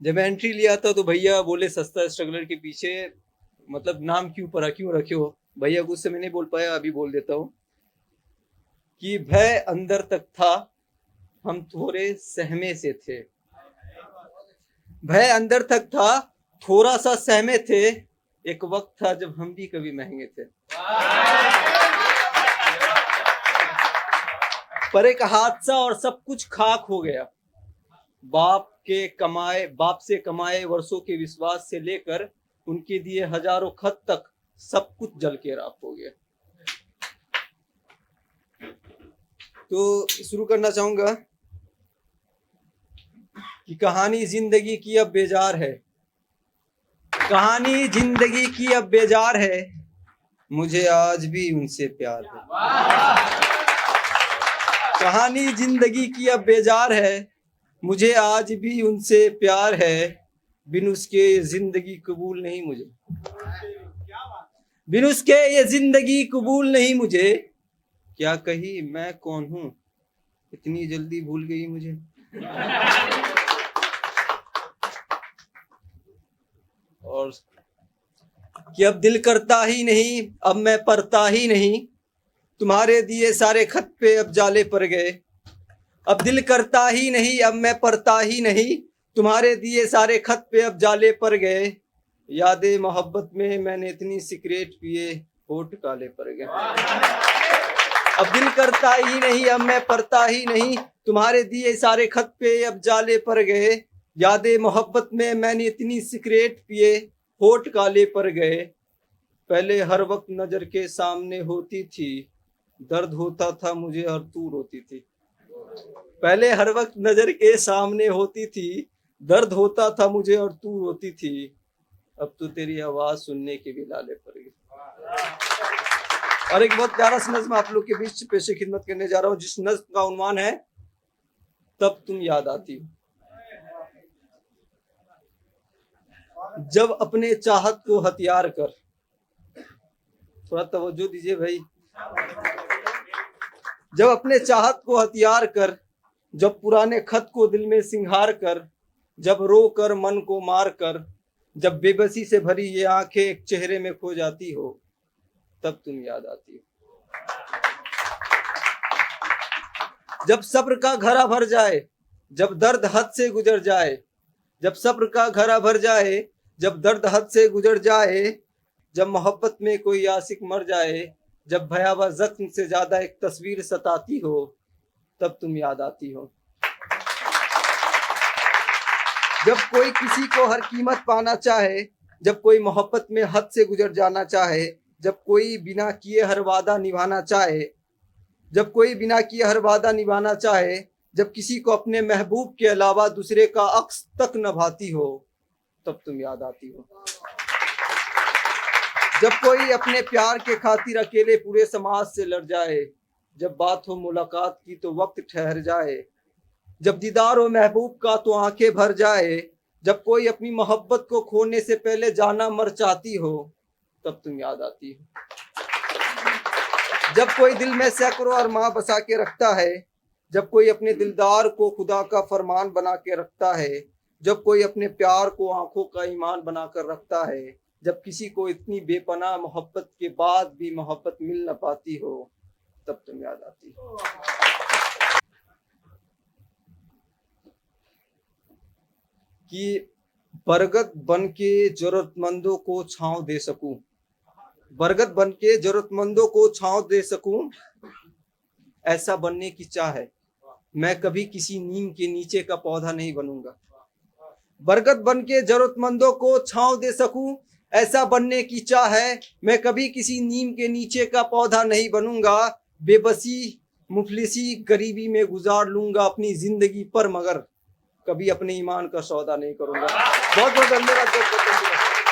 जब एंट्री लिया था तो भैया बोले सस्ता स्ट्रगलर के पीछे मतलब नाम क्यों रखे हो। भैया को उससे मैं नहीं बोल पाया, अभी बोल देता हूँ कि भय अंदर तक था, हम थोड़े सहमे से थे। भय अंदर तक था, थोड़ा सा सहमे थे, एक वक्त था जब हम भी कभी महंगे थे। पर एक हादसा और सब कुछ खाक हो गया। बाप से कमाए वर्षों के विश्वास से लेकर उनके दिए हजारों खत तक सब कुछ जल के राख हो गया। तो शुरू करना चाहूंगा कि कहानी जिंदगी की अब बेजार है, कहानी जिंदगी की अब बेजार है, मुझे आज भी उनसे प्यार है। कहानी जिंदगी की अब बेजार है, मुझे आज भी उनसे प्यार है, बिन उसके ये जिंदगी कबूल नहीं मुझे, बिन उसके ये जिंदगी कबूल नहीं मुझे। क्या कही मैं कौन हूं, इतनी जल्दी भूल गई मुझे। और कि अब दिल करता ही नहीं, अब मैं पढ़ता ही नहीं, तुम्हारे दिए सारे खत पे अब जाले पड़ गए। अब दिल करता ही नहीं, अब मैं पढ़ता ही नहीं, तुम्हारे दिए सारे खत पे अब जाले पड़ गए। यादें मोहब्बत में मैंने इतनी सिगरेट पिए, होठ काले पड़ गए। अब दिल करता ही नहीं, अब मैं पढ़ता ही नहीं, तुम्हारे दिए सारे खत पे अब जाले पड़ गए। यादें मोहब्बत में मैंने इतनी सिगरेट पिए, होठ काले पड़ गए। पहले हर वक्त नजर के सामने होती थी, दर्द होता था मुझे और तू रोती थी। पहले हर वक्त नजर के सामने होती थी, दर्द होता था मुझे और तू रोती थी। अब तो तेरी आवाज सुनने के भी लाले पड़ गए। और एक बहुत प्यारा सा नज्म आप लोग के बीच पेशे खिदमत करने जा रहा हूँ, जिस नज्म का उन्वान है तब तुम याद आती हो। जब अपने चाहत को हथियार कर, थोड़ा तवज्जो दीजिए भाई। जब अपने चाहत को हथियार कर, जब पुराने खत को दिल में सिंगार कर, जब रो कर मन को मार कर, जब बेबसी से भरी ये आंखें एक चेहरे में खो जाती हो, तब तुम याद आती हो। जब सब्र का घड़ा भर जाए, जब दर्द हद से गुजर जाए, जब सब्र का घड़ा भर जाए, जब दर्द हद से गुजर जाए, जब मोहब्बत में कोई आशिक मर जाए, जब भयावह जख्म से ज्यादा एक तस्वीर सताती हो, तब तुम याद आती हो। जब कोई किसी को हर कीमत पाना चाहे, जब कोई मोहब्बत में हद से गुजर जाना चाहे, जब कोई बिना किए हर वादा निभाना चाहे, जब कोई बिना किए हर वादा निभाना चाहे, जब किसी को अपने महबूब के अलावा दूसरे का अक्स तक न भाती हो, तब तुम याद आती हो। जब कोई अपने प्यार के खातिर अकेले पूरे समाज से लड़ जाए, जब बात हो मुलाकात की तो वक्त ठहर जाए, जब दीदार हो महबूब का तो आंखें भर जाए, जब कोई अपनी मोहब्बत को खोने से पहले जाना मर चाहती हो, तब तुम याद आती हो। जब कोई दिल में सैकड़ों अरमां बसा के रखता है, जब कोई अपने दिलदार को खुदा का फरमान बना के रखता है, जब कोई अपने प्यार को आंखों का ईमान बना कर रखता है, जब किसी को इतनी बेपनाह मोहब्बत के बाद भी मोहब्बत मिल न पाती हो, तब तुम याद आती हो। कि बरगद बन के जरूरतमंदों को छांव दे सकूं, बरगद बन के जरूरतमंदों को छांव दे सकूं, ऐसा बनने की चाह है, मैं कभी किसी नीम के नीचे का पौधा नहीं बनूंगा। बरगद बन के जरूरतमंदों को छांव दे सकूं, ऐसा बनने की चाह है, मैं कभी किसी नीम के नीचे का पौधा नहीं बनूंगा। बेबसी मुफलिसी गरीबी में गुजार लूंगा अपनी जिंदगी पर, मगर कभी अपने ईमान का सौदा नहीं करूंगा। बहुत बहुत धन्यवाद।